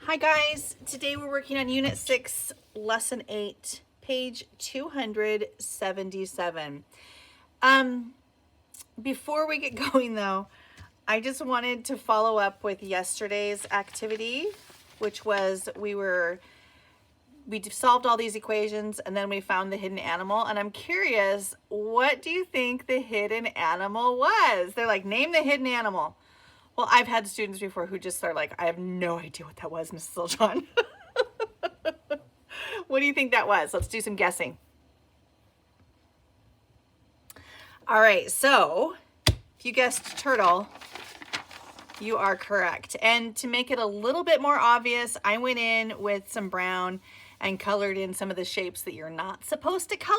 Hi guys, today we're working on Unit 6, Lesson 8, page 277. Before we get going though, I just wanted to follow up with yesterday's activity, which was we solved all these equations and then we found the hidden animal, and I'm curious, what do you think the hidden animal was? They're like, name the hidden animal. Well, I've had students before who just are like, I have no idea what that was, Mrs. Littlejohn. What do you think that was? Let's do some guessing. All right, so if you guessed turtle, you are correct. And to make it a little bit more obvious, I went in with some brown and colored in some of the shapes that you're not supposed to color.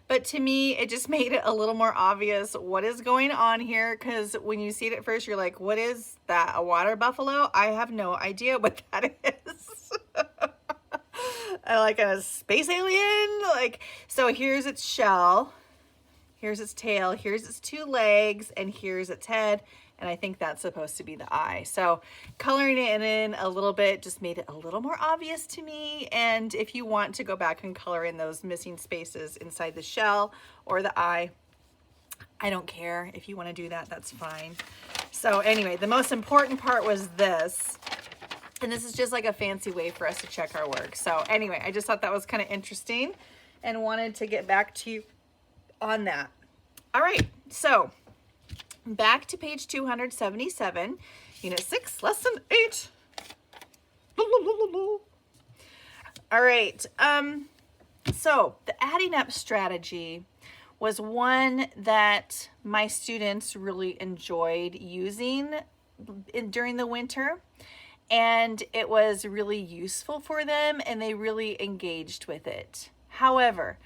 But to me, it just made it a little more obvious what is going on here, because when you see it at first, you're like, what is that, a water buffalo? I have no idea what that is. Like a space alien? So here's its shell, here's its tail, here's its two legs, and here's its head. And I think that's supposed to be the eye. So coloring it in a little bit just made it a little more obvious to me. And if you want to go back and color in those missing spaces inside the shell or the eye, I don't care. If you want to do that, that's fine. So anyway, the most important part was this. And this is just like a fancy way for us to check our work. So anyway, I just thought that was kind of interesting and wanted to get back to you on that. All right, so back to page 277, Unit 6, Lesson 8. All right, so the adding up strategy was one that my students really enjoyed using during the winter, and it was really useful for them, and they really engaged with it. However,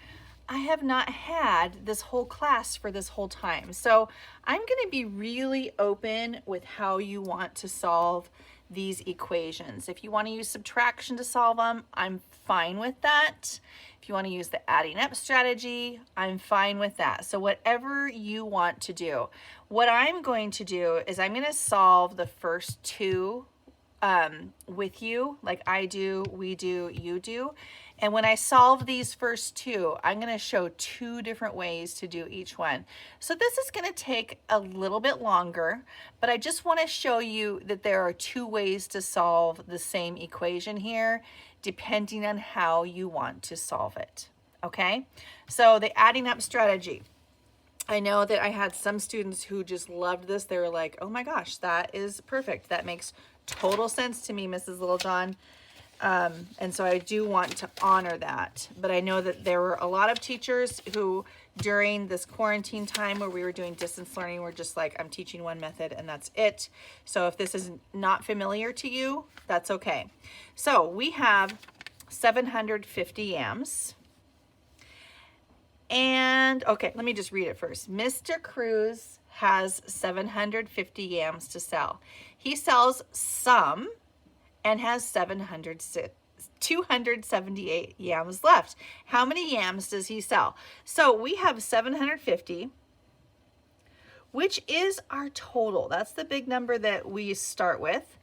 I have not had this whole class for this whole time. So I'm going to be really open with how you want to solve these equations. If you want to use subtraction to solve them, I'm fine with that. If you want to use the adding up strategy, I'm fine with that. So whatever you want to do. What I'm going to do is I'm going to solve the first two with you, like I do, we do, you do. And when I solve these first two, I'm going to show two different ways to do each one. So this is going to take a little bit longer, but I just want to show you that there are two ways to solve the same equation here, depending on how you want to solve it. Okay, so the adding up strategy. I know that I had some students who just loved this. They were like, oh my gosh, that is perfect. That makes total sense to me, Mrs. Littlejohn. And so I do want to honor that. But I know that there were a lot of teachers who during this quarantine time where we were doing distance learning were just like, I'm teaching one method and that's it. So if this is not familiar to you, that's okay. So we have 750 yams. And okay, let me just read it first. Mr. Cruz has 750 yams to sell. He sells some and has 278 yams left. How many yams does he sell? So we have 750, which is our total. That's the big number that we start with.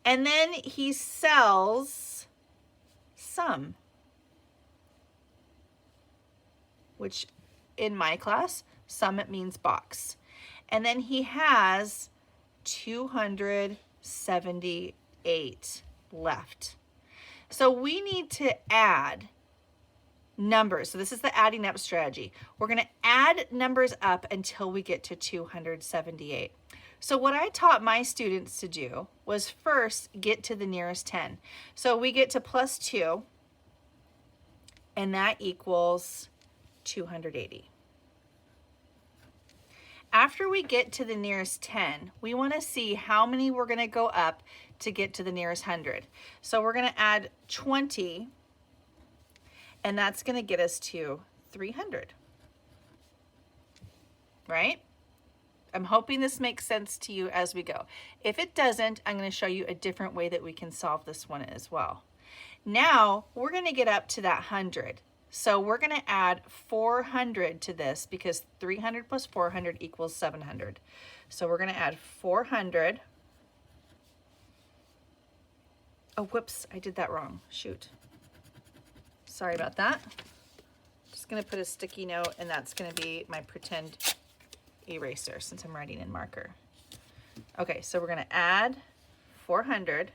And then he sells some, which in my class, some it means box. And then he has 278 left. So we need to add numbers. So this is the adding up strategy. We're going to add numbers up until we get to 278. So what I taught my students to do was first get to the nearest 10. So we get to plus 2, and that equals 280. After we get to the nearest 10, we want to see how many we're going to go up to get to the nearest 100. So we're going to add 20, and that's going to get us to 300. Right? I'm hoping this makes sense to you as we go. If it doesn't, I'm going to show you a different way that we can solve this one as well. Now, we're going to get up to that 100. So we're going to add 400 to this because 300 plus 400 equals 700. So we're going to add 400 Oh, whoops, I did that wrong. Shoot. Sorry about that. Just gonna put a sticky note, and that's gonna be my pretend eraser since I'm writing in marker. Okay, so we're gonna add 400,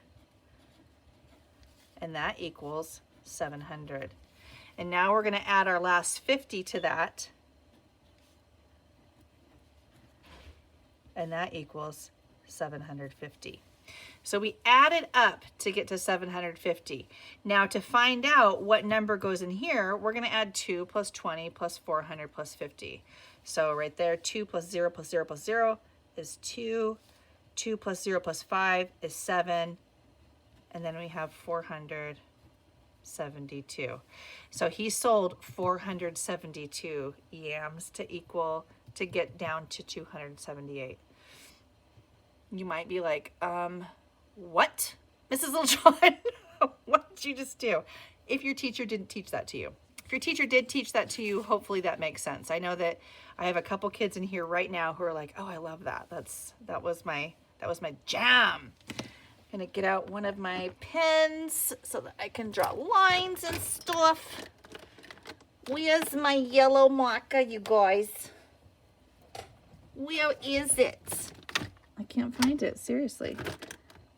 and that equals 700. And now we're gonna add our last 50 to that, and that equals 750. So we added up to get to 750. Now to find out what number goes in here, we're gonna add 2 plus 20 plus 400 plus 50. So right there, 2 plus 0 plus 0 plus 0 is 2. 2 plus 0 plus 5 is 7. And then we have 472. So he sold 472 yams to get down to 278. You might be like, what? Mrs. Littlejohn, what did you just do? If your teacher didn't teach that to you. If your teacher did teach that to you, hopefully that makes sense. I know that I have a couple kids in here right now who are like, oh, I love that. That was my jam. I'm gonna get out one of my pens so that I can draw lines and stuff. Where's my yellow marker, you guys? Where is it? I can't find it, seriously.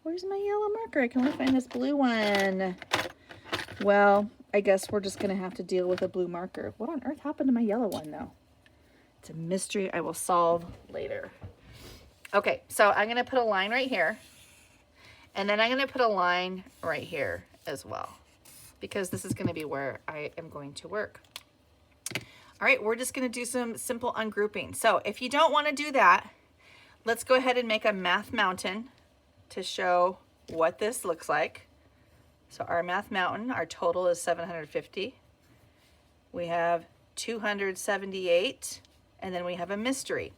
Where's my yellow marker? I can only find this blue one. Well, I guess we're just gonna have to deal with a blue marker. What on earth happened to my yellow one though? It's a mystery I will solve later. Okay, so I'm gonna put a line right here, and then I'm gonna put a line right here as well, because this is gonna be where I am going to work. All right, we're just gonna do some simple ungrouping. So if you don't wanna do that, let's go ahead and make a math mountain to show what this looks like. So our math mountain, our total is 750. We have 278, and then we have a mystery.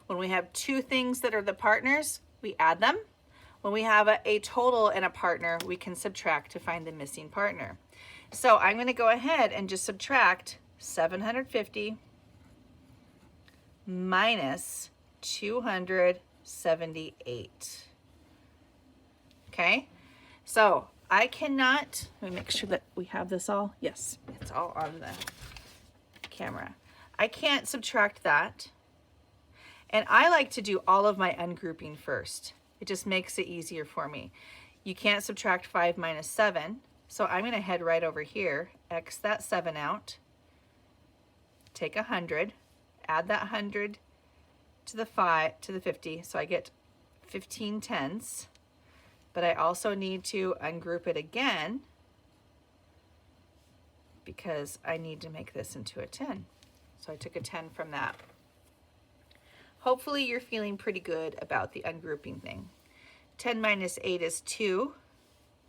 When we have two things that are the partners, we add them. When we have a total and a partner, we can subtract to find the missing partner. So I'm gonna go ahead and just subtract 750 minus 278. Okay, so I cannot, let me make sure that we have this all. Yes, it's all on the camera. I can't subtract that. And I like to do all of my ungrouping first. It just makes it easier for me. You can't subtract 5 minus 7. So I'm gonna head right over here, X that 7 out, take 100, add that 100 to the 50, so I get 15 tens. But I also need to ungroup it again because I need to make this into a 10. So I took a 10 from that. Hopefully you're feeling pretty good about the ungrouping thing. 10 minus 8 is 2,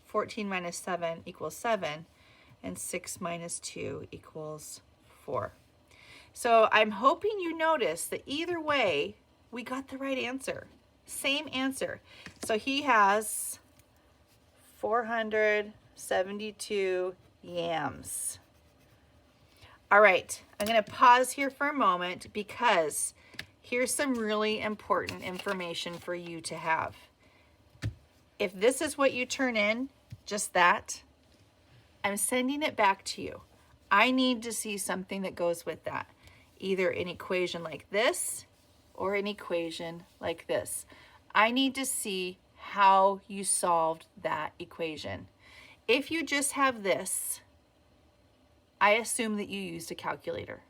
14 minus 7 equals 7, and 6 minus 2 equals 4. So I'm hoping you notice that either way, we got the right answer. Same answer. So he has 472 yams. All right, I'm gonna pause here for a moment because here's some really important information for you to have. If this is what you turn in, just that, I'm sending it back to you. I need to see something that goes with that. Either an equation like this or an equation like this. I need to see how you solved that equation. If you just have this, I assume that you used a calculator.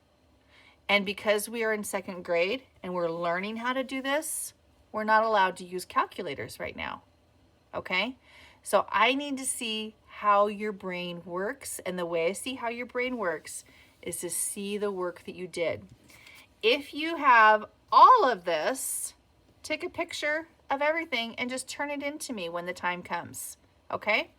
And because we are in 2nd grade and we're learning how to do this, we're not allowed to use calculators right now, okay? So I need to see how your brain works, and the way I see how your brain works is to see the work that you did. If you have all of this, take a picture of everything and just turn it into me when the time comes, okay?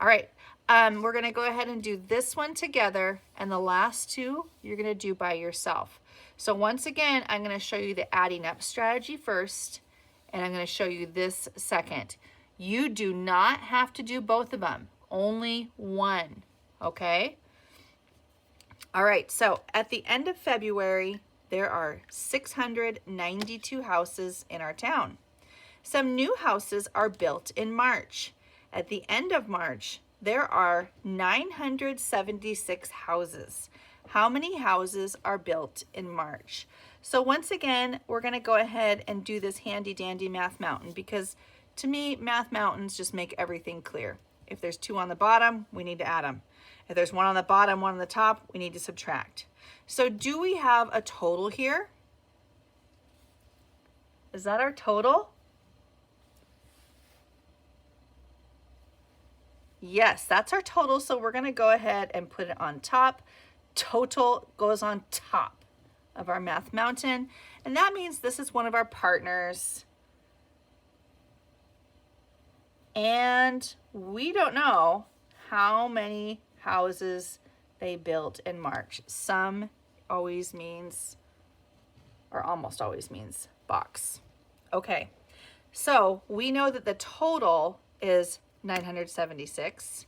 All right, we're gonna go ahead and do this one together, and the last two you're gonna do by yourself. So once again, I'm gonna show you the adding up strategy first, and I'm gonna show you this second. You do not have to do both of them, only one, okay? All right, so at the end of February, there are 692 houses in our town. Some new houses are built in March. At the end of March, there are 976 houses. How many houses are built in March? So once again, we're going to go ahead and do this handy dandy math mountain, because to me, math mountains just make everything clear. If there's 2 on the bottom, we need to add them. If there's 1 on the bottom, 1 on the top, we need to subtract. So do we have a total here? Is that our total? Yes, that's our total. So we're going to go ahead and put it on top. Total goes on top of our math mountain. And that means this is one of our partners. And we don't know how many houses they built in March. Some always means, or almost always means, box. Okay, so we know that the total is 976.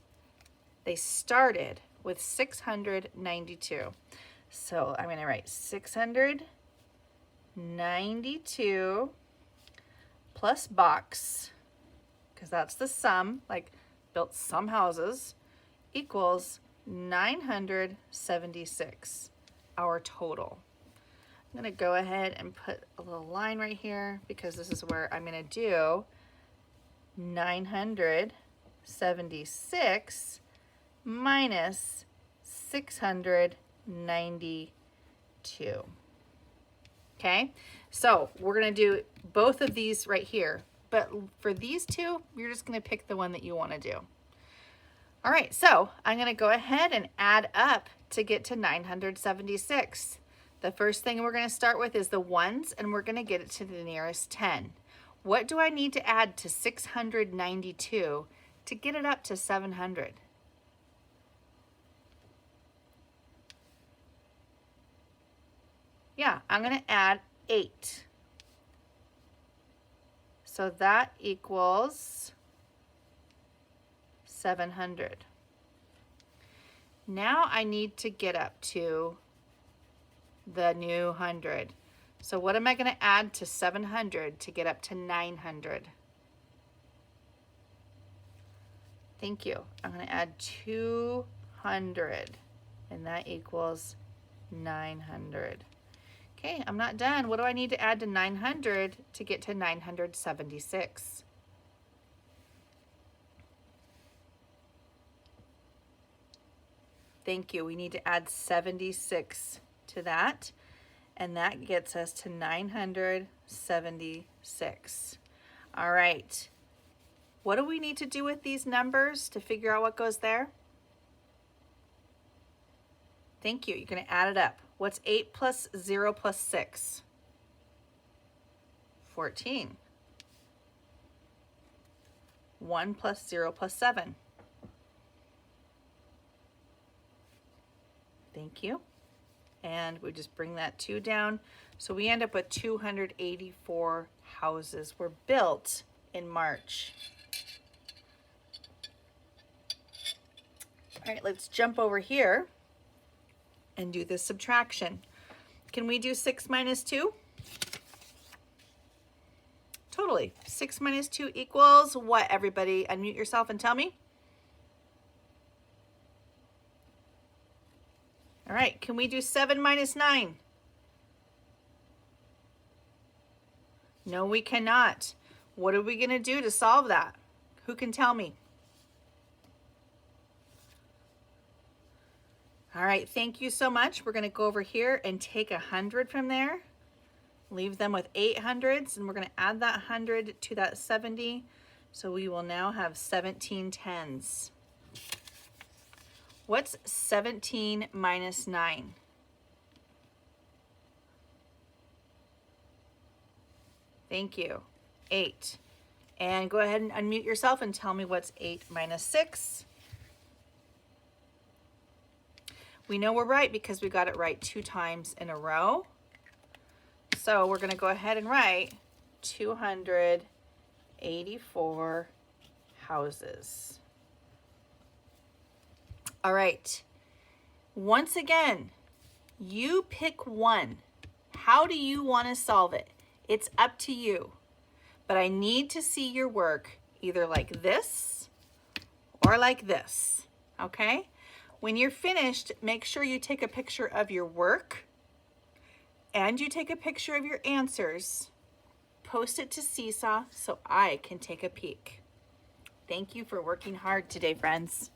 They started with 692. So I'm going to write 692 plus box, because that's the sum, like built some houses, equals 976, our total. I'm going to go ahead and put a little line right here, because this is where I'm going to do 976 minus 692. Okay, so we're going to do both of these right here, but for these two, you're just going to pick the one that you want to do. All right, so I'm going to go ahead and add up to get to 976. The first thing we're going to start with is the ones, and we're going to get it to the nearest 10. What do I need to add to 692 to get it up to 700? Yeah, I'm going to add 8. So that equals 700. Now I need to get up to the new 100. So what am I going to add to 700 to get up to 900? Thank you. I'm going to add 200, and that equals 900. Okay, I'm not done. What do I need to add to 900 to get to 976? Thank you. We need to add 76 to that, and that gets us to 976. All right. What do we need to do with these numbers to figure out what goes there? Thank you. You're going to add it up. What's 8 plus 0 plus 6? 14. 1 plus 0 plus 7. Thank you. And we just bring that 2 down. So we end up with 284 houses were built in March. All right, let's jump over here and do the subtraction. Can we do 6 minus 2? Totally. 6 minus 2 equals what, everybody? Unmute yourself and tell me. All right, can we do 7 minus 9? No, we cannot. What are we going to do to solve that? Who can tell me? All right, thank you so much. We're going to go over here and take 100 from there, leave them with 800s, and we're going to add that 100 to that 70. So we will now have 17 tens. What's 17 minus 9? Thank you. 8. And go ahead and unmute yourself and tell me what's 8 minus 6. We know we're right because we got it right 2 times in a row. So we're going to go ahead and write 284 houses. All right. Once again, you pick one. How do you want to solve it? It's up to you. But I need to see your work either like this or like this, okay? When you're finished, make sure you take a picture of your work and you take a picture of your answers. Post it to Seesaw so I can take a peek. Thank you for working hard today, friends.